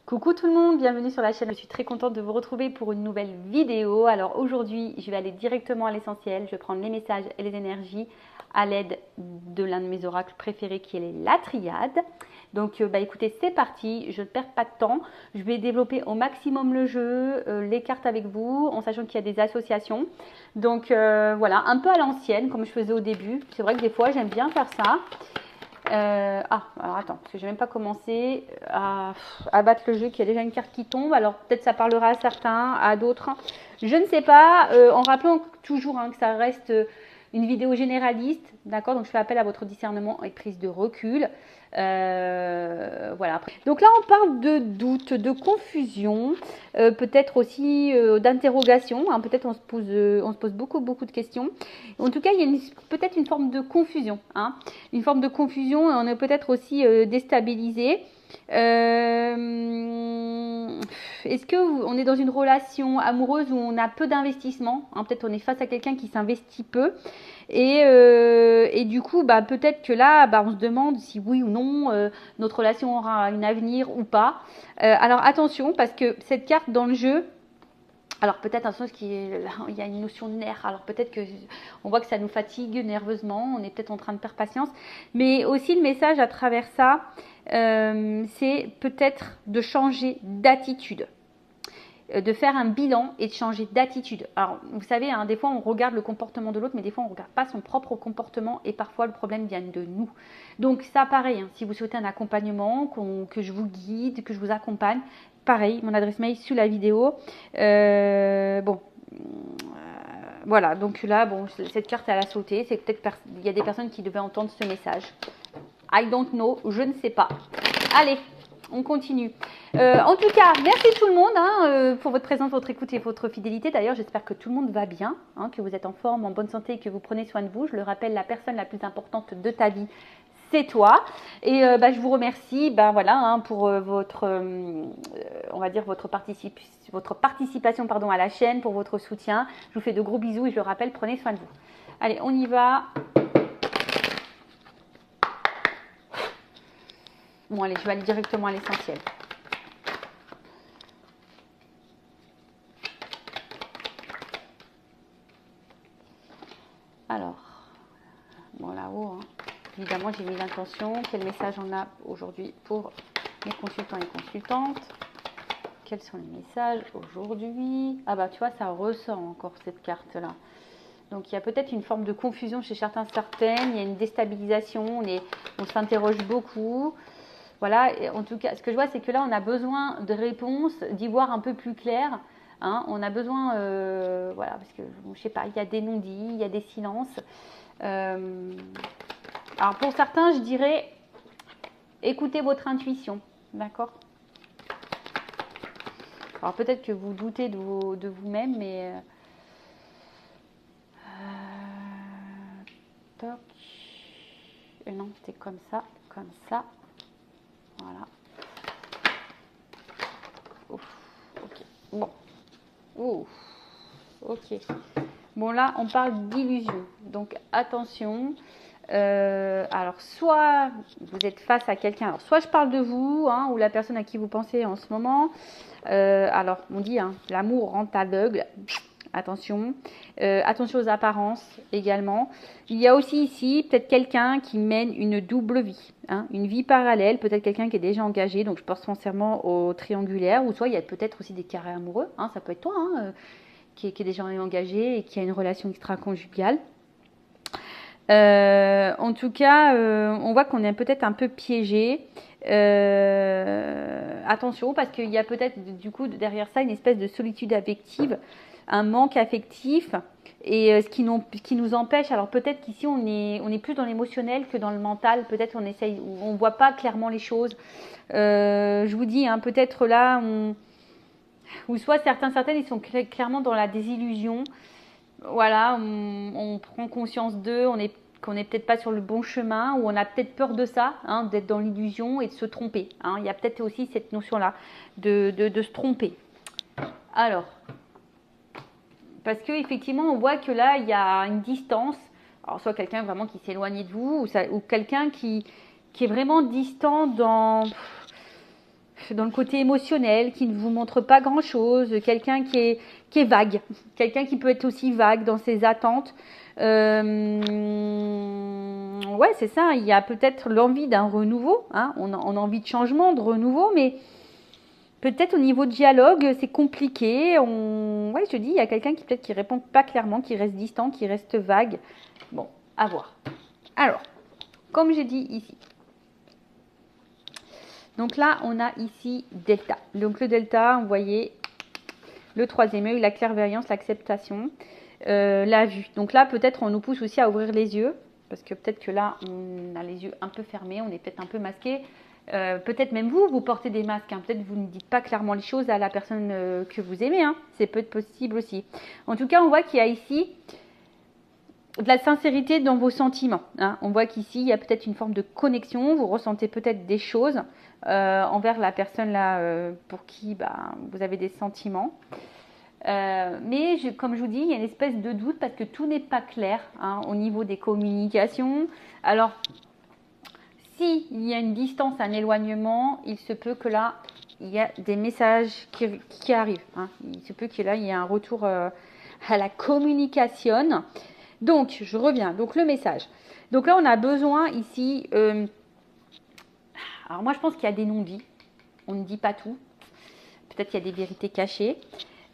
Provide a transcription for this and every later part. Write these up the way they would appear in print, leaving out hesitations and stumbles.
Coucou tout le monde, bienvenue sur la chaîne. Je suis très contente de vous retrouver pour une nouvelle vidéo. Alors aujourd'hui, je vais aller directement à l'essentiel. Je vais prendre les messages et les énergies à l'aide de l'un de mes oracles préférés qui est la triade. Donc écoutez, c'est parti, je ne perds pas de temps. Je vais développer au maximum le jeu, les cartes avec vous, en sachant qu'il y a des associations. Donc voilà, un peu à l'ancienne, comme je faisais au début. C'est vrai que des fois, j'aime bien faire ça. Alors attends, parce que j'ai même pas commencé à battre le jeu, qu'il y a déjà une carte qui tombe. Alors peut-être ça parlera à certains, à d'autres. Je ne sais pas. En rappelant toujours que ça reste une vidéo généraliste, d'accord. Donc je fais appel à votre discernement et prise de recul. Voilà. Donc là, on parle de doute, de confusion, peut-être aussi d'interrogation. Peut-être on se pose beaucoup de questions. En tout cas, il y a peut-être une forme de confusion. Une forme de confusion et on est peut-être aussi déstabilisé. Est-ce qu'on est dans une relation amoureuse où on a peu d'investissement, peut-être on est face à quelqu'un qui s'investit peu et du coup peut-être que là on se demande si oui ou non notre relation aura un avenir ou pas. Alors attention, parce que cette carte dans le jeu, alors peut-être un sens il y a une notion de nerf, alors peut-être que on voit que ça nous fatigue nerveusement, on est peut-être en train de perdre patience, mais aussi le message à travers ça, c'est peut-être de changer d'attitude, de faire un bilan et de changer d'attitude. Alors vous savez, des fois on regarde le comportement de l'autre, mais des fois on ne regarde pas son propre comportement et parfois le problème vient de nous. Donc ça pareil, si vous souhaitez un accompagnement, que je vous guide, que je vous accompagne, pareil, mon adresse mail sous la vidéo. Voilà, donc là, cette carte elle a sauté, c'est peut-être il y a des personnes qui devaient entendre ce message. I don't know, je ne sais pas. Allez, on continue. En tout cas, merci tout le monde pour votre présence, votre écoute et votre fidélité. D'ailleurs, j'espère que tout le monde va bien, que vous êtes en forme, en bonne santé et que vous prenez soin de vous. Je le rappelle, la personne la plus importante de ta vie, c'est toi. Et je vous remercie pour votre, on va dire, votre participation à la chaîne, pour votre soutien. Je vous fais de gros bisous et je le rappelle, prenez soin de vous. Allez, on y va. Bon, allez, je vais aller directement à l'essentiel. Alors, là-haut, évidemment, j'ai mis l'intention. Quel message on a aujourd'hui pour mes consultants et consultantes? Quels sont les messages aujourd'hui? Tu vois, ça ressort encore cette carte-là. Donc, il y a peut-être une forme de confusion chez certaines. Il y a une déstabilisation. On s'interroge beaucoup. Voilà, et en tout cas, ce que je vois, c'est que là, on a besoin de réponses, d'y voir un peu plus clair. On a besoin, parce que, je sais pas, il y a des non-dits, il y a des silences. Alors, pour certains, je dirais, écoutez votre intuition, d'accord? Alors, peut-être que vous doutez de vous-même, mais... toc. Non, c'était comme ça, comme ça. Voilà. Ouf, ok. Bon. Ouf, ok. Bon, là, on parle d'illusion. Donc, attention. Alors, soit vous êtes face à quelqu'un. Alors, soit je parle de vous, ou la personne à qui vous pensez en ce moment. Alors, on dit, l'amour rend aveugle. Attention. Attention aux apparences également. Il y a aussi ici peut-être quelqu'un qui mène une double vie, une vie parallèle, peut-être quelqu'un qui est déjà engagé, donc je pense sincèrement au triangulaire, ou soit il y a peut-être aussi des carrés amoureux, ça peut être toi qui est déjà engagé et qui a une relation extra-conjugale. En tout cas, on voit qu'on est peut-être un peu piégé. Attention, parce qu'il y a peut-être du coup derrière ça une espèce de solitude affective, un manque affectif, et ce qui nous empêche. Alors peut-être qu'ici on est plus dans l'émotionnel que dans le mental. Peut-être on voit pas clairement les choses. Je vous dis, peut-être là, ou soit certaines ils sont clairement dans la désillusion. Voilà, on prend conscience d'eux, qu'on n'est peut-être pas sur le bon chemin, ou on a peut-être peur de ça, d'être dans l'illusion et de se tromper. Il y a peut-être aussi cette notion-là de se tromper. Alors, parce qu'effectivement, on voit que là, il y a une distance. Alors, soit quelqu'un vraiment qui s'éloigne de vous, ou quelqu'un qui est vraiment distant dans... dans le côté émotionnel, qui ne vous montre pas grand-chose, quelqu'un qui est vague, quelqu'un qui peut être aussi vague dans ses attentes. Ouais, c'est ça, il y a peut-être l'envie d'un renouveau, hein, on a envie de changement, de renouveau, mais peut-être au niveau de dialogue, c'est compliqué. Ouais, je te dis, il y a quelqu'un qui peut-être qui répond pas clairement, qui reste distant, qui reste vague. Bon, à voir. Alors, comme j'ai dit ici, donc là, on a ici delta. Donc le delta, vous voyez, le troisième œil, la clairvoyance, l'acceptation, la vue. Donc là, peut-être on nous pousse aussi à ouvrir les yeux, parce que peut-être que là, on a les yeux un peu fermés, on est peut-être un peu masqué. Peut-être même vous portez des masques. Hein. Peut-être vous ne dites pas clairement les choses à la personne que vous aimez. Hein. C'est peut-être possible aussi. En tout cas, on voit qu'il y a ici de la sincérité dans vos sentiments. Hein. On voit qu'ici, il y a peut-être une forme de connexion. Vous ressentez peut-être des choses envers la personne là pour qui vous avez des sentiments. Mais comme je vous dis, il y a une espèce de doute parce que tout n'est pas clair hein, au niveau des communications. Alors, s'il y a une distance, un éloignement, il se peut que là, il y a des messages qui arrivent. Hein. Il se peut que là, il y ait un retour à la communication. Donc, je reviens. Donc, le message. Donc là, on a besoin ici... alors, moi, je pense qu'il y a des non-dits. On ne dit pas tout. Peut-être qu'il y a des vérités cachées.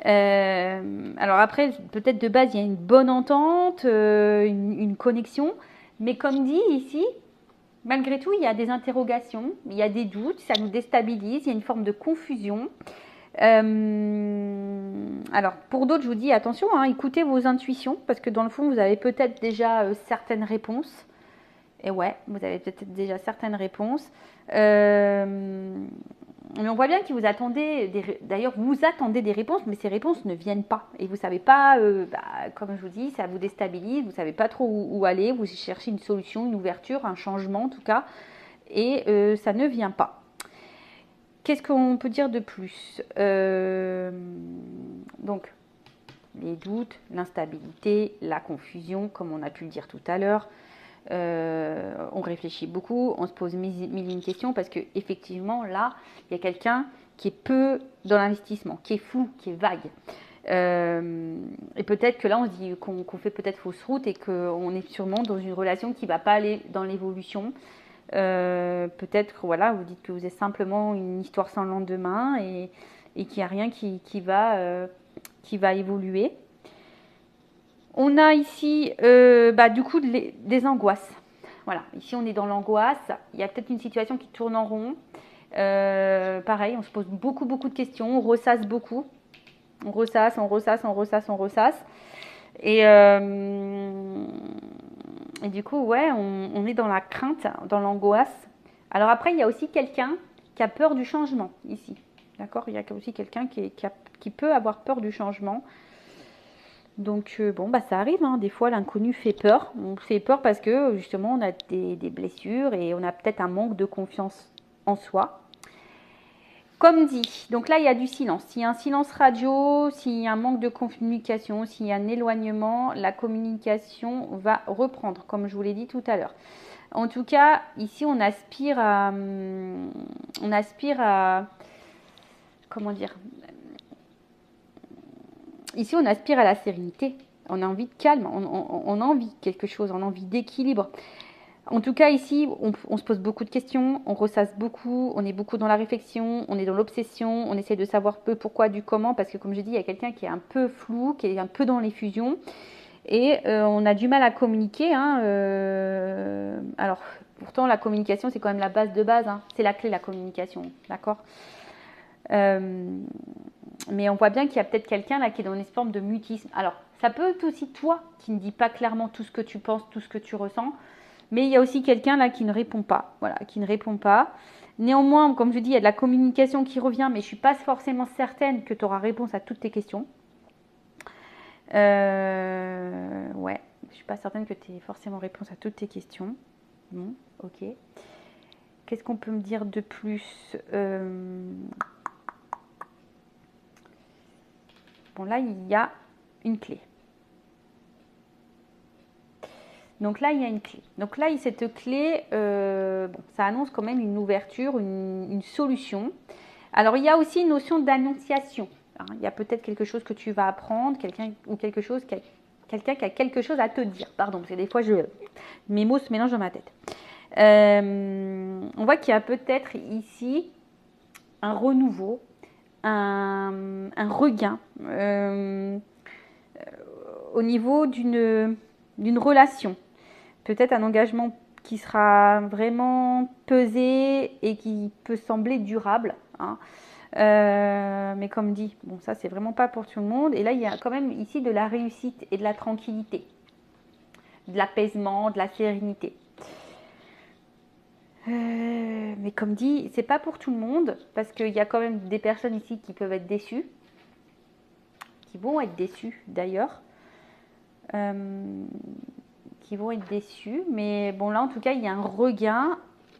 Alors après, peut-être de base, il y a une bonne entente, une connexion. Mais comme dit ici, malgré tout, il y a des interrogations, il y a des doutes, ça nous déstabilise, il y a une forme de confusion. Alors, pour d'autres, je vous dis attention, hein, écoutez vos intuitions, parce que dans le fond, vous avez peut-être déjà certaines réponses. Et ouais, vous avez peut-être déjà certaines réponses. Mais on voit bien que vous attendez, d'ailleurs vous attendez des réponses, mais ces réponses ne viennent pas. Et vous ne savez pas, comme je vous dis, ça vous déstabilise, vous ne savez pas trop où aller, vous cherchez une solution, une ouverture, un changement en tout cas, et ça ne vient pas. Qu'est-ce qu'on peut dire de plus Donc, les doutes, l'instabilité, la confusion, comme on a pu le dire tout à l'heure. On réfléchit beaucoup, on se pose mille une questions parce que effectivement là il y a quelqu'un qui est peu dans l'investissement, qui est flou, qui est vague. Et peut-être que là on se dit qu'on fait peut-être fausse route et qu'on est sûrement dans une relation qui ne va pas aller dans l'évolution. Peut-être voilà, vous dites que vous êtes simplement une histoire sans lendemain et qu'il n'y a rien qui va évoluer. On a ici, du coup, des angoisses. Voilà, ici on est dans l'angoisse. Il y a peut-être une situation qui tourne en rond. Pareil, on se pose beaucoup de questions. On ressasse beaucoup. On ressasse. Et du coup, ouais, on est dans la crainte, dans l'angoisse. Alors après, il y a aussi quelqu'un qui a peur du changement ici. D'accord ? Il y a aussi quelqu'un qui peut avoir peur du changement. Donc ça arrive, hein. Des fois l'inconnu fait peur. On fait peur parce que justement on a des blessures et on a peut-être un manque de confiance en soi. Comme dit, donc là il y a du silence. S'il y a un silence radio, s'il y a un manque de communication, s'il y a un éloignement, la communication va reprendre, comme je vous l'ai dit tout à l'heure. En tout cas, ici on aspire à comment dire ? Ici, on aspire à la sérénité, on a envie de calme, on a envie de quelque chose, on a envie d'équilibre. En tout cas, ici, on se pose beaucoup de questions, on ressasse beaucoup, on est beaucoup dans la réflexion, on est dans l'obsession, on essaie de savoir peu pourquoi, du comment, parce que comme je dis, il y a quelqu'un qui est un peu flou, qui est un peu dans les fusions, et on a du mal à communiquer. Hein, alors, pourtant, la communication, c'est quand même la base de base, hein, c'est la clé, la communication, d'accord ? Mais on voit bien qu'il y a peut-être quelqu'un là qui est dans une forme de mutisme. Alors, ça peut être aussi toi qui ne dis pas clairement tout ce que tu penses, tout ce que tu ressens. Mais il y a aussi quelqu'un là qui ne répond pas. Voilà, qui ne répond pas. Néanmoins, comme je dis, il y a de la communication qui revient, mais je ne suis pas forcément certaine que tu auras réponse à toutes tes questions. Ouais, je ne suis pas certaine que tu aies forcément réponse à toutes tes questions. Bon, ok. Qu'est-ce qu'on peut me dire de plus Bon, là, il y a une clé. Donc là, il y a une clé. Donc là, cette clé, ça annonce quand même une ouverture, une solution. Alors, il y a aussi une notion d'annonciation. Hein. Il y a peut-être quelque chose que tu vas apprendre, quelqu'un qui a quelque chose à te dire. Pardon, parce que des fois, mes mots se mélangent dans ma tête. On voit qu'il y a peut-être ici un renouveau, un regain au niveau d'une relation. Peut-être un engagement qui sera vraiment pesé et qui peut sembler durable. Hein. Mais comme dit, bon, ça c'est vraiment pas pour tout le monde. Et là, il y a quand même ici de la réussite et de la tranquillité, de l'apaisement, de la sérénité. Mais comme dit, c'est pas pour tout le monde parce qu'il y a quand même des personnes ici qui peuvent être déçues, qui vont être déçues d'ailleurs, qui vont être déçues. Mais bon, là en tout cas, il y a un regain,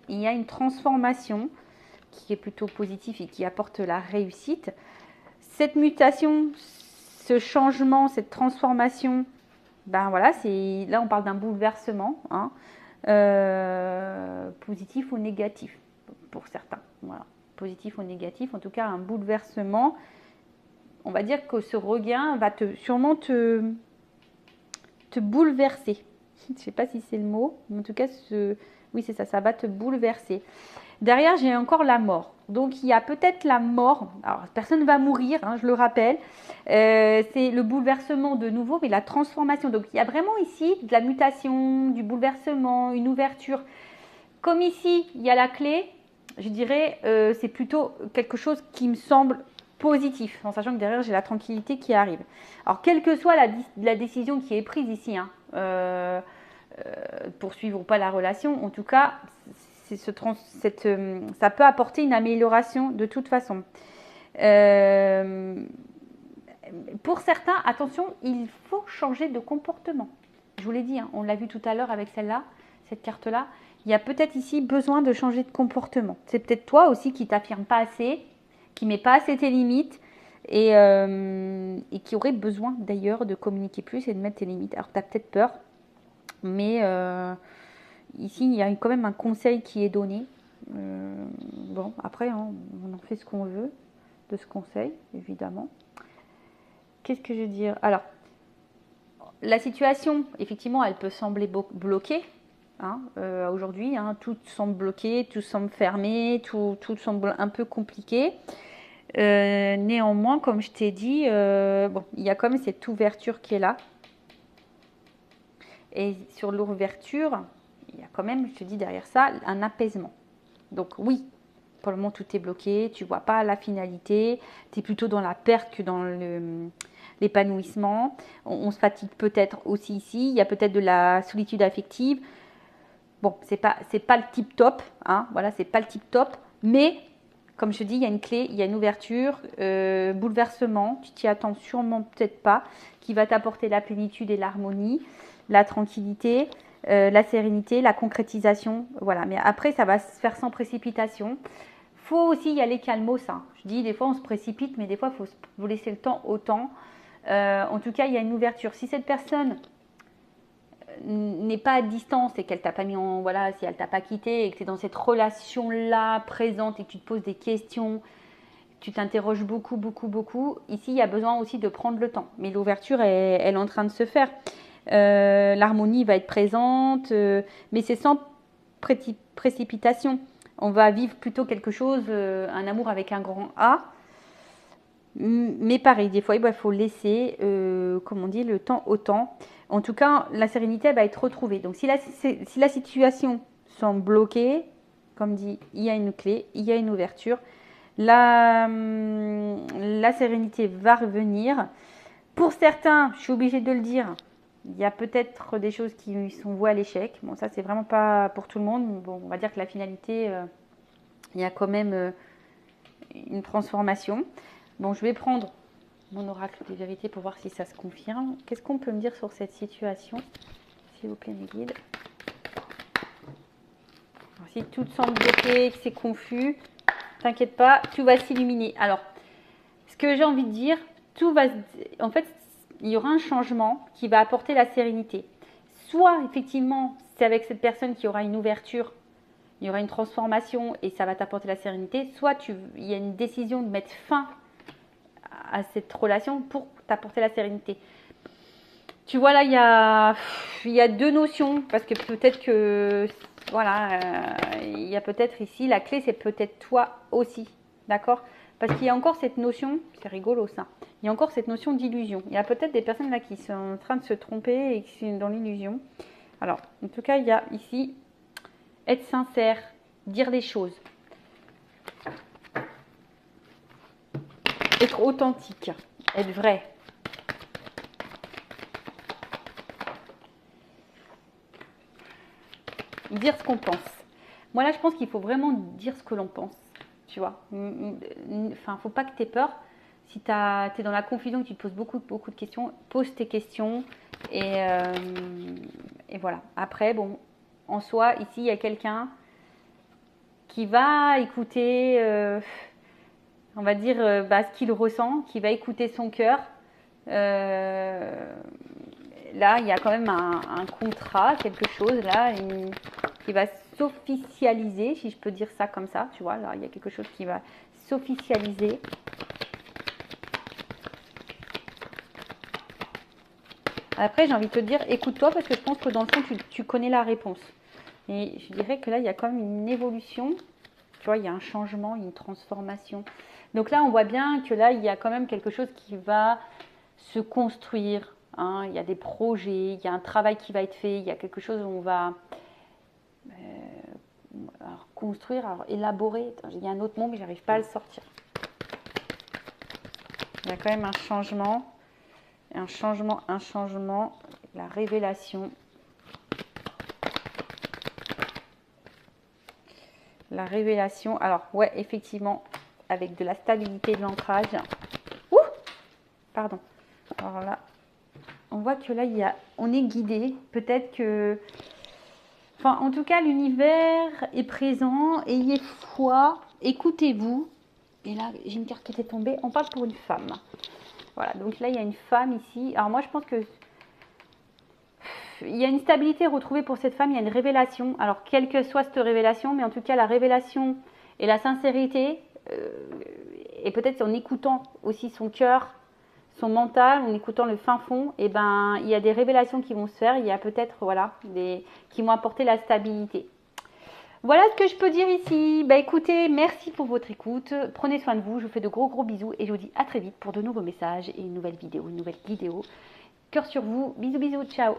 il y a une transformation qui est plutôt positive et qui apporte la réussite. Cette mutation, ce changement, cette transformation, ben voilà, là on parle d'un bouleversement. Hein. Positif ou négatif pour certains. Voilà. Positif ou négatif, en tout cas un bouleversement. On va dire que ce regain va sûrement te bouleverser. Je ne sais pas si c'est le mot, mais en tout cas, oui c'est ça, ça va te bouleverser. Derrière, j'ai encore la mort. Donc, il y a peut-être la mort. Alors, personne ne va mourir, hein, je le rappelle. C'est le bouleversement de nouveau, mais la transformation. Donc, il y a vraiment ici de la mutation, du bouleversement, une ouverture. Comme ici, il y a la clé, je dirais, c'est plutôt quelque chose qui me semble positif, en sachant que derrière, j'ai la tranquillité qui arrive. Alors, quelle que soit la décision qui est prise ici, hein, poursuivre ou pas la relation, en tout cas, ça peut apporter une amélioration de toute façon. Pour certains, attention, il faut changer de comportement. Je vous l'ai dit, hein, on l'a vu tout à l'heure avec celle-là, cette carte-là. Il y a peut-être ici besoin de changer de comportement. C'est peut-être toi aussi qui t'affirme pas assez, qui met pas assez tes limites et qui aurait besoin d'ailleurs de communiquer plus et de mettre tes limites. Alors tu as peut-être peur, mais ici, il y a quand même un conseil qui est donné. Bon, après, hein, on en fait ce qu'on veut de ce conseil, évidemment. Qu'est-ce que je veux dire? Alors, la situation, effectivement, elle peut sembler bloquée. Hein, aujourd'hui, hein, tout semble bloqué, tout semble fermé, tout semble un peu compliqué. Néanmoins, comme je t'ai dit, bon, il y a quand même cette ouverture qui est là. Et sur l'ouverture, il y a quand même, je te dis derrière ça, un apaisement. Donc oui, pour le moment tout est bloqué, tu ne vois pas la finalité, tu es plutôt dans la perte que dans l'épanouissement. On se fatigue peut-être aussi ici, il y a peut-être de la solitude affective. Bon, c'est pas le tip top, hein, voilà, c'est pas le tip top, mais comme je te dis, il y a une clé, il y a une ouverture, bouleversement, tu t'y attends sûrement peut-être pas, qui va t'apporter la plénitude et l'harmonie, la tranquillité, la sérénité, la concrétisation, voilà. Mais après, ça va se faire sans précipitation. Faut aussi y aller calmos, hein. Je dis, des fois, on se précipite, mais des fois, il faut laisser le temps au temps. En tout cas, il y a une ouverture. Si cette personne n'est pas à distance et qu'elle t'a pas mis en, voilà, si elle t'a pas quitté et que tu es dans cette relation-là présente et que tu te poses des questions, tu t'interroges beaucoup, ici, il y a besoin aussi de prendre le temps. Mais l'ouverture, elle est en train de se faire. L'harmonie va être présente, mais c'est sans précipitation. On va vivre plutôt quelque chose, un amour avec un grand A. Mais pareil, des fois, il faut laisser, comme on dit, le temps au temps. En tout cas, la sérénité elle va être retrouvée. Donc, si la situation semble bloquée, comme dit, il y a une clé, il y a une ouverture. La sérénité va revenir. Pour certains, je suis obligée de le dire, il y a peut-être des choses qui sont vouées à l'échec. Bon, ça, c'est vraiment pas pour tout le monde. Bon, on va dire que la finalité, il y a quand même une transformation. Bon, je vais prendre mon oracle des vérités pour voir si ça se confirme. Qu'est-ce qu'on peut me dire sur cette situation? S'il vous plaît, mes guides. Alors, si tout semble bloqué, que c'est confus, t'inquiète pas, tout va s'illuminer. Alors, ce que j'ai envie de dire, en fait, il y aura un changement qui va apporter la sérénité. Soit, effectivement, c'est avec cette personne qui aura une ouverture il y aura une transformation et ça va t'apporter la sérénité, soit il y a une décision de mettre fin à cette relation pour t'apporter la sérénité. Tu vois, là, il y a deux notions, parce que peut-être que, voilà, il y a peut-être ici, la clé, c'est peut-être toi aussi, d'accord? Parce qu'il y a encore cette notion, c'est rigolo ça, il y a encore cette notion d'illusion. Il y a peut-être des personnes là qui sont en train de se tromper et qui sont dans l'illusion. Alors, en tout cas, il y a ici, être sincère, dire les choses, être authentique, être vrai. Dire ce qu'on pense. Moi là, je pense qu'il faut vraiment dire ce que l'on pense, tu vois. Enfin, faut pas que tu aies peur. Si tu es dans la confusion, que tu te poses beaucoup de questions, pose tes questions et voilà. Après, bon, en soi, ici, il y a quelqu'un qui va écouter, on va dire, ce qu'il ressent, qui va écouter son cœur. Là, il y a quand même un contrat, quelque chose là, qui va s'officialiser, si je peux dire ça comme ça, tu vois, là, il y a quelque chose qui va s'officialiser. Après, j'ai envie de te dire, écoute-toi, parce que je pense que dans le fond, tu connais la réponse. Et je dirais que là, il y a quand même une évolution, tu vois, il y a un changement, une transformation. Donc là, on voit bien que là, il y a quand même quelque chose qui va se construire. Hein, il y a des projets, il y a un travail qui va être fait, il y a quelque chose où on va construire, alors élaborer. Il y a un autre mot, mais j'arrive pas à le sortir. Il y a quand même un changement, la révélation. La révélation, alors ouais, effectivement, avec de la stabilité, de l'ancrage. Ouh, pardon. Alors là, on voit que là, on est guidé. Peut-être que... Enfin, en tout cas, l'univers est présent. Ayez foi. Écoutez-vous. Et là, j'ai une carte qui est tombée. On parle pour une femme. Voilà, donc là, il y a une femme ici. Alors moi, je pense que... Il y a une stabilité retrouvée pour cette femme. Il y a une révélation. Alors, quelle que soit cette révélation, mais en tout cas, la révélation et la sincérité... et peut-être en écoutant aussi son cœur, son mental, en écoutant le fin fond, et ben il y a des révélations qui vont se faire, il y a peut-être voilà qui vont apporter la stabilité. Voilà ce que je peux dire ici. Bah écoutez, merci pour votre écoute, prenez soin de vous, je vous fais de gros bisous et je vous dis à très vite pour de nouveaux messages et une nouvelle vidéo, Cœur sur vous, bisous, ciao.